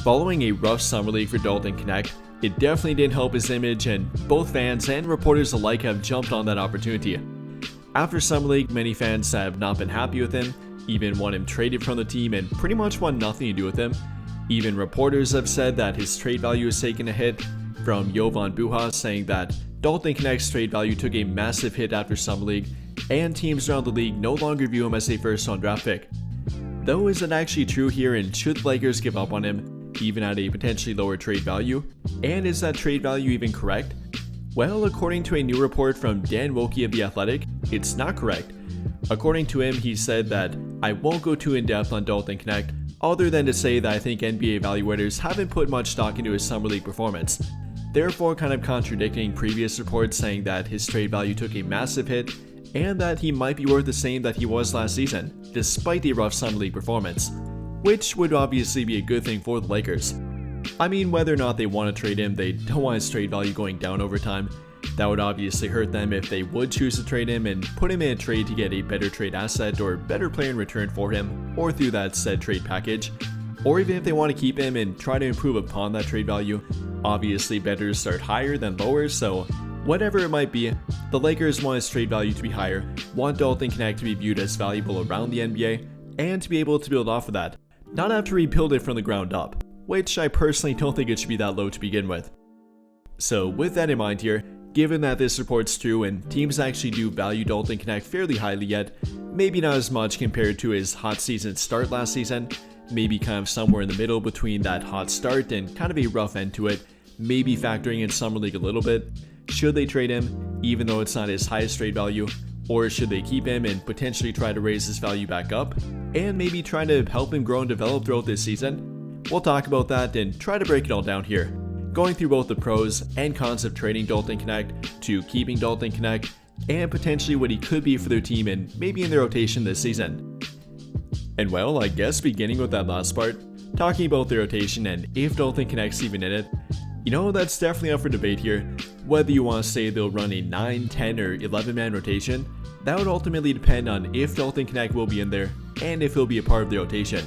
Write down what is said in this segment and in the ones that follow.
Following a rough summer league for Dalton Knecht, it definitely didn't help his image, and both fans and reporters alike have jumped on that opportunity. After summer league, many fans have not been happy with him, even want him traded from the team and pretty much want nothing to do with him. Even reporters have said that his trade value has taken a hit, from Jovan Buha saying that Dalton Knecht's trade value took a massive hit after summer league, and teams around the league no longer view him as a first-round draft pick. Though, is it actually true here, and should the Lakers give up on him, even at a potentially lower trade value? And is that trade value even correct? Well, according to a new report from Dan Wilkie of The Athletic, it's not correct. According to him, he said that, "I won't go too in-depth on Dalton Knecht, other than to say that I think NBA evaluators haven't put much stock into his summer league performance," therefore kind of contradicting previous reports saying that his trade value took a massive hit and that he might be worth the same that he was last season, despite a rough summer league performance, which would obviously be a good thing for the Lakers. I mean, whether or not they want to trade him, they don't want his trade value going down over time. That would obviously hurt them if they would choose to trade him and put him in a trade to get a better trade asset or better player in return for him, or through that said trade package. Or even if they want to keep him and try to improve upon that trade value, obviously better to start higher than lower, so whatever it might be, the Lakers want his trade value to be higher, want Dalton Knecht to be viewed as valuable around the NBA, and to be able to build off of that, not have to rebuild it from the ground up, which I personally don't think it should be that low to begin with. So with that in mind here, given that this report's true and teams actually do value Dalton Knecht fairly highly yet, maybe not as much compared to his hot season start last season, maybe kind of somewhere in the middle between that hot start and kind of a rough end to it, maybe factoring in summer league a little bit. Should they trade him, even though it's not his highest trade value, or should they keep him and potentially try to raise his value back up, and maybe try to help him grow and develop throughout this season? We'll talk about that and try to break it all down here, going through both the pros and cons of trading Dalton Knecht to keeping Dalton Knecht, and potentially what he could be for their team and maybe in their rotation this season. And well, I guess beginning with that last part, talking about the rotation and if Dalton Knecht's even in it, that's definitely up for debate here. Whether you want to say they'll run a 9, 10, or 11-man rotation, that would ultimately depend on if Dalton Knecht will be in there and if he'll be a part of the rotation.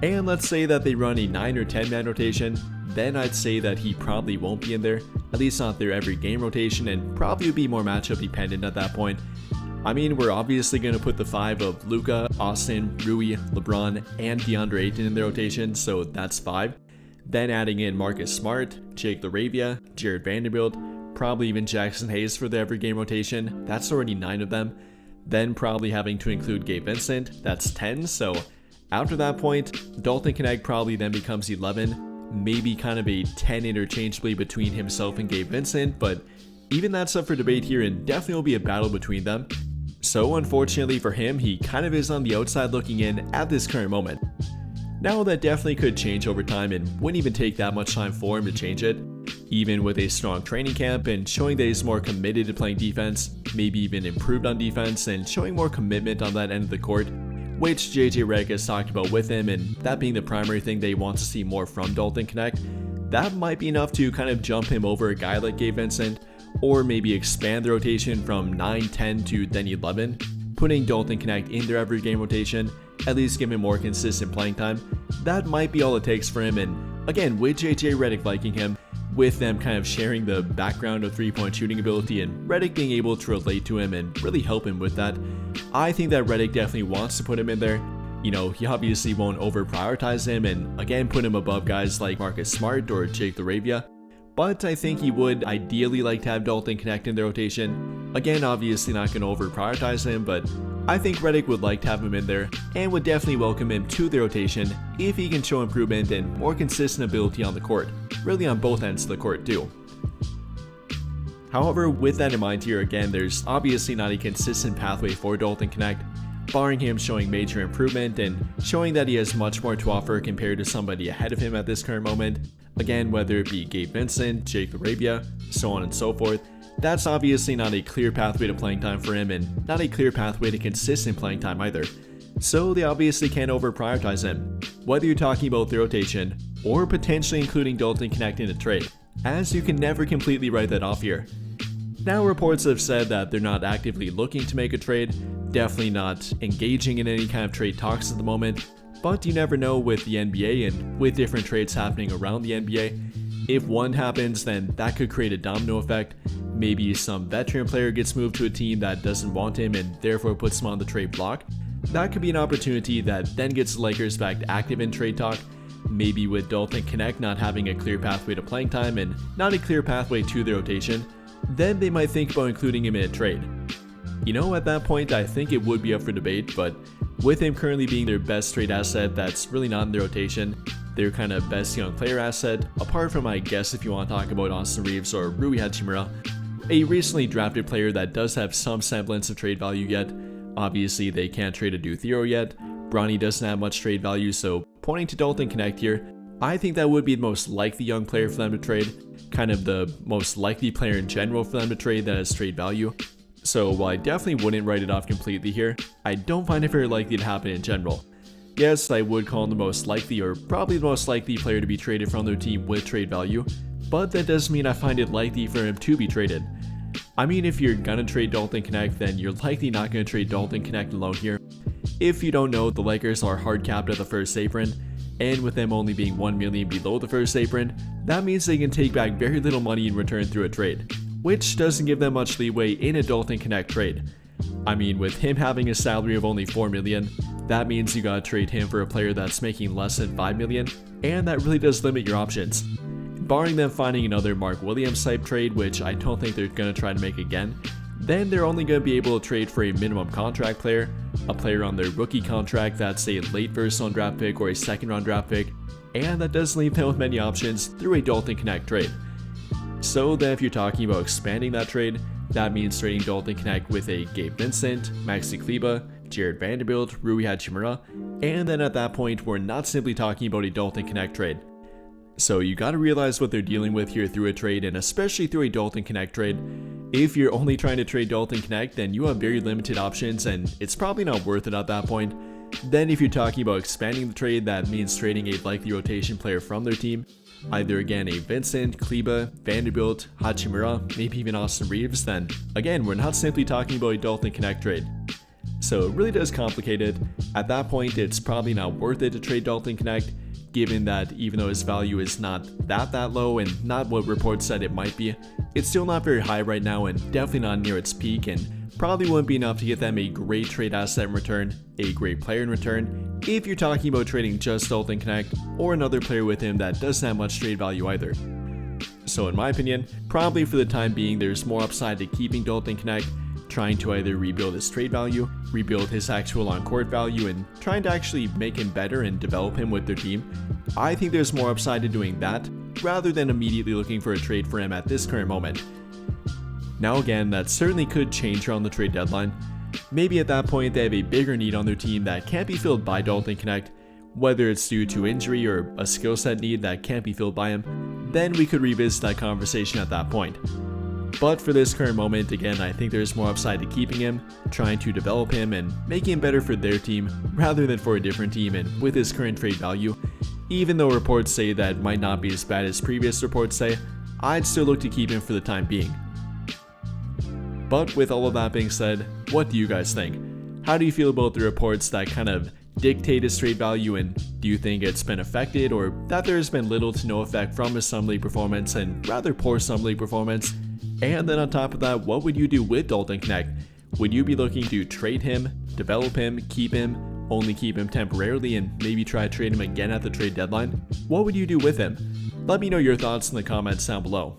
And let's say that they run a 9 or 10-man rotation, then I'd say that he probably won't be in there, at least not their every game rotation, and probably would be more matchup dependent at that point. I mean, we're obviously going to put the 5 of Luka, Austin, Rui, LeBron, and DeAndre Ayton in the rotation, so that's 5. Then adding in Marcus Smart, Jake LaRavia, Jared Vanderbilt, probably even Jackson Hayes for the every game rotation, that's already 9 of them. Then probably having to include Gabe Vincent, that's 10, so after that point, Dalton Knecht probably then becomes 11, maybe kind of a 10 interchangeably between himself and Gabe Vincent, but even that's up for debate here and definitely will be a battle between them. So unfortunately for him, he kind of is on the outside looking in at this current moment. Now that definitely could change over time and wouldn't even take that much time for him to change it. Even with a strong training camp and showing that he's more committed to playing defense, maybe even improved on defense and showing more commitment on that end of the court, which JJ Redick has talked about with him, and that being the primary thing they want to see more from Dalton Knecht, that might be enough to kind of jump him over a guy like Gabe Vincent, or maybe expand the rotation from 9, 10 to then 11, putting Dalton Knecht in their every game rotation, at least give him more consistent playing time. That might be all it takes for him, and again, with JJ Redick liking him, with them kind of sharing the background of three-point shooting ability and Redick being able to relate to him and really help him with that, I think that Redick definitely wants to put him in there. He obviously won't over-prioritize him and again put him above guys like Marcus Smart or Jake LaRavia, but I think he would ideally like to have Dalton Knecht in the rotation. Again, obviously not going to over-prioritize him, but I think Redick would like to have him in there and would definitely welcome him to the rotation if he can show improvement and more consistent ability on the court, really on both ends of the court too. However, with that in mind here, again, there's obviously not a consistent pathway for Dalton Knecht, barring him showing major improvement and showing that he has much more to offer compared to somebody ahead of him at this current moment. Again, whether it be Gabe Vincent, Jake LaRavia, so on and so forth, that's obviously not a clear pathway to playing time for him and not a clear pathway to consistent playing time either. So they obviously can't over-prioritize him, whether you're talking about the rotation or potentially including Dalton Knecht in a trade, as you can never completely write that off here. Now reports have said that they're not actively looking to make a trade, definitely not engaging in any kind of trade talks at the moment, But you never know with the NBA and with different trades happening around the NBA. If one happens, then that could create a domino effect. Maybe some veteran player gets moved to a team that doesn't want him and therefore puts him on the trade block. That could be an opportunity that then gets the Lakers back active in trade talk. Maybe with Dalton Knecht not having a clear pathway to playing time and not a clear pathway to the rotation, then they might think about including him in a trade. You know, at that point, I think it would be up for debate, but with him currently being their best trade asset that's really not in the rotation, their kind of best young player asset, apart from, I guess, if you want to talk about Austin Reeves or Rui Hachimura, a recently drafted player that does have some semblance of trade value yet. Obviously, they can't trade a Duthero yet. Bronny doesn't have much trade value, so pointing to Dalton Knecht here, I think that would be the most likely young player for them to trade, kind of the most likely player in general for them to trade that has trade value. So while I definitely wouldn't write it off completely here, I don't find it very likely to happen in general. Yes, I would call him the most likely or probably the most likely player to be traded from their team with trade value, but that doesn't mean I find it likely for him to be traded. I mean, if you're gonna trade Dalton Knecht, then you're likely not gonna trade Dalton Knecht alone here. If you don't know, the Lakers are hard capped at the first apron, and with them only being $1 million below the first apron, that means they can take back very little money in return through a trade, which doesn't give them much leeway in a Dalton Knecht trade. I mean, with him having a salary of only $4 million, that means you gotta trade him for a player that's making less than $5 million, and that really does limit your options. Barring them finding another Mark Williams type trade, which I don't think they're gonna try to make again, then they're only gonna be able to trade for a minimum contract player, a player on their rookie contract that's a late first round draft pick or a second round draft pick, and that doesn't leave them with many options through a Dalton Knecht trade. So then if you're talking about expanding that trade, that means trading Dalton Knecht with a Gabe Vincent, Maxi Kleber, Jared Vanderbilt, Rui Hachimura, and then at that point we're not simply talking about a Dalton Knecht trade. So you gotta realize what they're dealing with here through a trade, and especially through a Dalton Knecht trade. If you're only trying to trade Dalton Knecht, then you have very limited options and it's probably not worth it at that point. Then if you're talking about expanding the trade, that means trading a likely rotation player from their team. Either again a Vincent, Kleber, Vanderbilt, Hachimura, maybe even Austin Reeves, then again we're not simply talking about a Dalton Knecht trade. So it really does complicate it. At that point it's probably not worth it to trade Dalton Knecht, given that even though his value is not that low and not what reports said it might be, it's still not very high right now and definitely not near its peak, and probably wouldn't be enough to get them a great trade asset in return, a great player in return, if you're talking about trading just Dalton Knecht or another player with him that doesn't have much trade value either. So in my opinion, probably for the time being there's more upside to keeping Dalton Knecht, trying to either rebuild his trade value, rebuild his actual on-court value, and trying to actually make him better and develop him with their team. I think there's more upside to doing that, rather than immediately looking for a trade for him at this current moment. Now again, that certainly could change around the trade deadline. Maybe at that point they have a bigger need on their team that can't be filled by Dalton Knecht, whether it's due to injury or a skill set need that can't be filled by him, then we could revisit that conversation at that point. But for this current moment, again, I think there's more upside to keeping him, trying to develop him and making him better for their team rather than for a different team, and with his current trade value, even though reports say that it might not be as bad as previous reports say, I'd still look to keep him for the time being. But with all of that being said, what do you guys think? How do you feel about the reports that kind of dictate his trade value, and do you think it's been affected or that there's been little to no effect from his summer league performance and rather poor summer league performance? And then on top of that, what would you do with Dalton Knecht? Would you be looking to trade him, develop him, keep him, only keep him temporarily and maybe try to trade him again at the trade deadline? What would you do with him? Let me know your thoughts in the comments down below.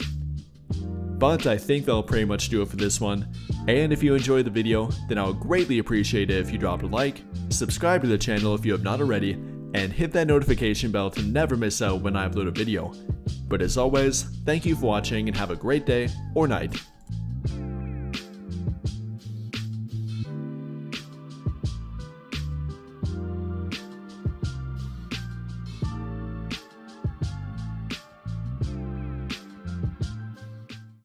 But I think that'll pretty much do it for this one. And if you enjoyed the video, then I would greatly appreciate it if you dropped a like, subscribe to the channel if you have not already, and hit that notification bell to never miss out when I upload a video. But as always, thank you for watching and have a great day or night.